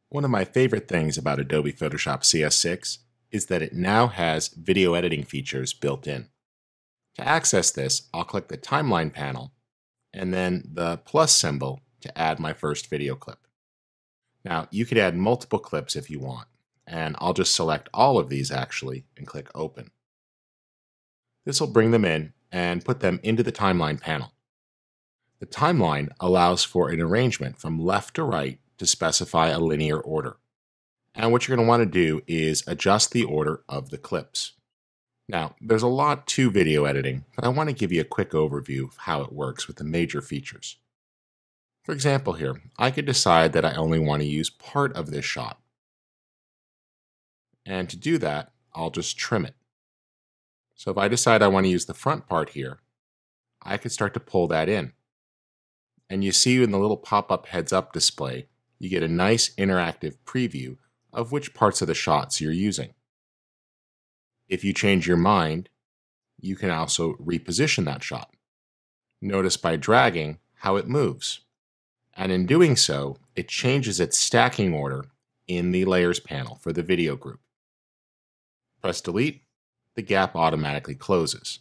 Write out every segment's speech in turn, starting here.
One of my favorite things about Adobe Photoshop CS6 is that it now has video editing features built in. To access this, I'll click the timeline panel and then the plus symbol to add my first video clip. Now, you could add multiple clips if you want, and I'll just select all of these actually and click Open. This will bring them in and put them into the timeline panel. The timeline allows for an arrangement from left to right to specify a linear order. And what you're going to want to do is adjust the order of the clips. Now, there's a lot to video editing, but I want to give you a quick overview of how it works with the major features. For example here, I could decide that I only want to use part of this shot. And to do that, I'll just trim it. So if I decide I want to use the front part here, I could start to pull that in. And you see in the little pop-up heads-up display, you get a nice interactive preview of which parts of the shots you're using. If you change your mind, you can also reposition that shot. Notice by dragging how it moves. And in doing so, it changes its stacking order in the Layers panel for the video group. Press Delete, the gap automatically closes.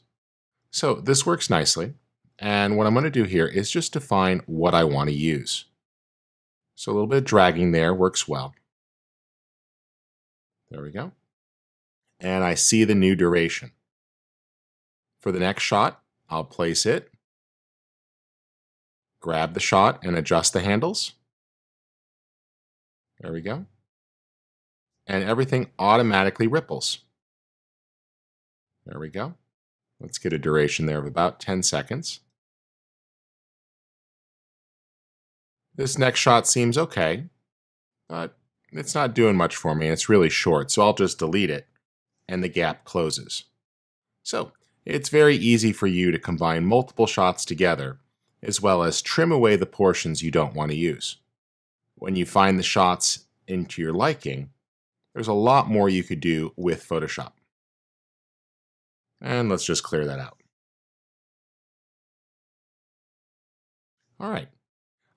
So this works nicely, and what I'm going to do here is just define what I want to use. So a little bit of dragging there works well. There we go. And I see the new duration. For the next shot, I'll place it, grab the shot and adjust the handles. There we go. And everything automatically ripples. There we go. Let's get a duration there of about 10 seconds. This next shot seems okay, but it's not doing much for me. It's really short, so I'll just delete it, and the gap closes. So it's very easy for you to combine multiple shots together, as well as trim away the portions you don't want to use. When you find the shots into your liking, there's a lot more you could do with Photoshop. And let's just clear that out. All right.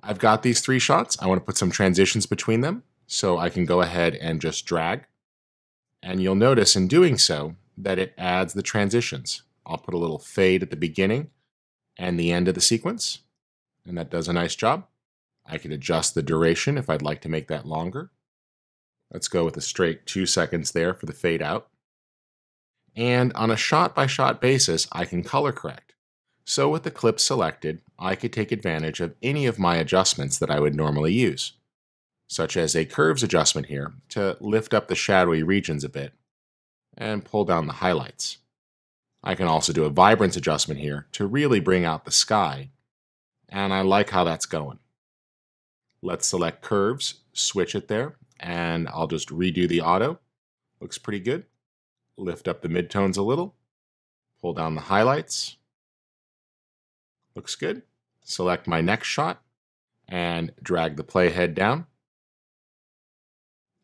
I've got these three shots. I want to put some transitions between them, so I can go ahead and just drag. And you'll notice in doing so that it adds the transitions. I'll put a little fade at the beginning and the end of the sequence, and that does a nice job. I can adjust the duration if I'd like to make that longer. Let's go with a straight 2 seconds there for the fade out. And on a shot-by-shot basis, I can color correct. So with the clip selected, I could take advantage of any of my adjustments that I would normally use, such as a curves adjustment here to lift up the shadowy regions a bit and pull down the highlights. I can also do a vibrance adjustment here to really bring out the sky, and I like how that's going. Let's select curves, switch it there, and I'll just redo the auto. Looks pretty good. Lift up the midtones a little, pull down the highlights. Looks good. Select my next shot and drag the playhead down.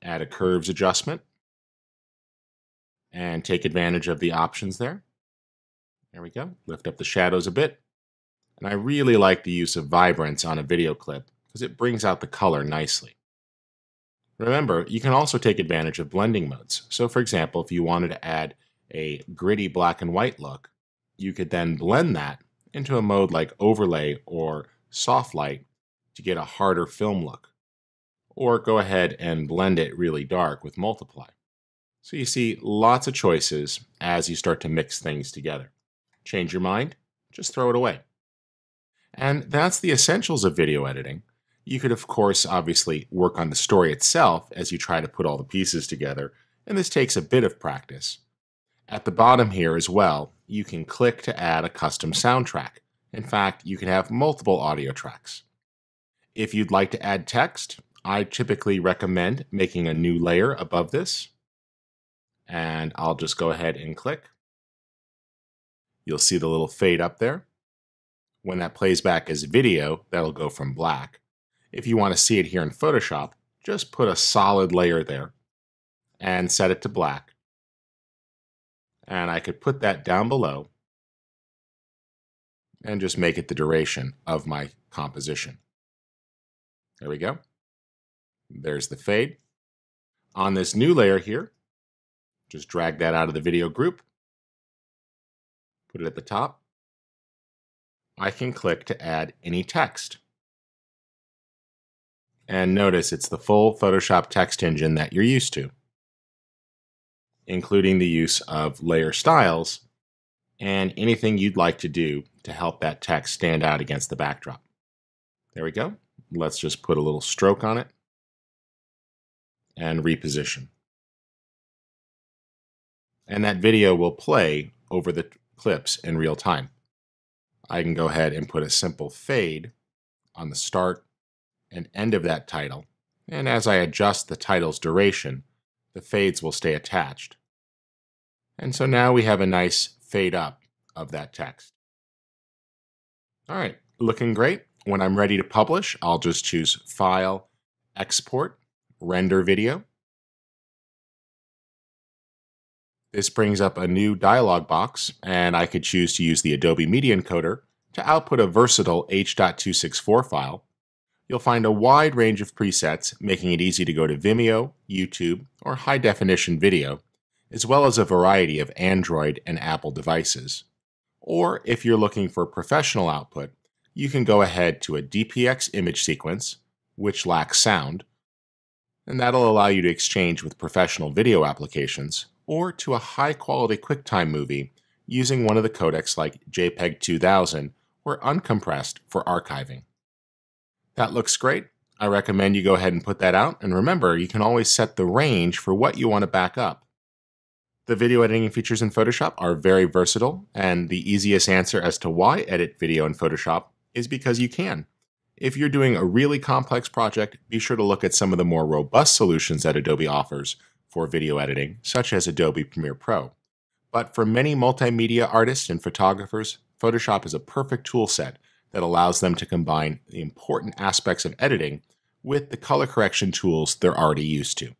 Add a curves adjustment and take advantage of the options there. There we go. Lift up the shadows a bit. And I really like the use of vibrance on a video clip because it brings out the color nicely. Remember, you can also take advantage of blending modes. So for example, if you wanted to add a gritty black and white look, you could then blend that into a mode like overlay or soft light to get a harder film look. Or go ahead and blend it really dark with multiply. So you see lots of choices as you start to mix things together. Change your mind, just throw it away. And that's the essentials of video editing. You could, of course, obviously work on the story itself as you try to put all the pieces together, and this takes a bit of practice. At the bottom here as well, you can click to add a custom soundtrack. In fact, you can have multiple audio tracks. If you'd like to add text, I typically recommend making a new layer above this, and I'll just go ahead and click. You'll see the little fade up there. When that plays back as video, that'll go from black. If you want to see it here in Photoshop, just put a solid layer there and set it to black. And I could put that down below and just make it the duration of my composition. There we go. There's the fade. On this new layer here, just drag that out of the video group, put it at the top. I can click to add any text. And notice it's the full Photoshop text engine that you're used to, including the use of layer styles and anything you'd like to do to help that text stand out against the backdrop. There we go. Let's just put a little stroke on it and reposition. And that video will play over the clips in real time. I can go ahead and put a simple fade on the start and end of that title. And as I adjust the title's duration, the fades will stay attached. And so now we have a nice fade up of that text. All right, looking great. When I'm ready to publish, I'll just choose File, Export, Render Video. This brings up a new dialog box, and I could choose to use the Adobe Media Encoder to output a versatile H.264 file. You'll find a wide range of presets, making it easy to go to Vimeo, YouTube, or high-definition video, as well as a variety of Android and Apple devices. Or if you're looking for professional output, you can go ahead to a DPX image sequence, which lacks sound, and that'll allow you to exchange with professional video applications, or to a high-quality QuickTime movie using one of the codecs like JPEG 2000 or uncompressed for archiving. That looks great. I recommend you go ahead and put that out, and remember, you can always set the range for what you want to back up. The video editing features in Photoshop are very versatile, and the easiest answer as to why edit video in Photoshop is because you can. If you're doing a really complex project, be sure to look at some of the more robust solutions that Adobe offers for video editing, such as Adobe Premiere Pro. But for many multimedia artists and photographers, Photoshop is a perfect tool set that allows them to combine the important aspects of editing with the color correction tools they're already used to.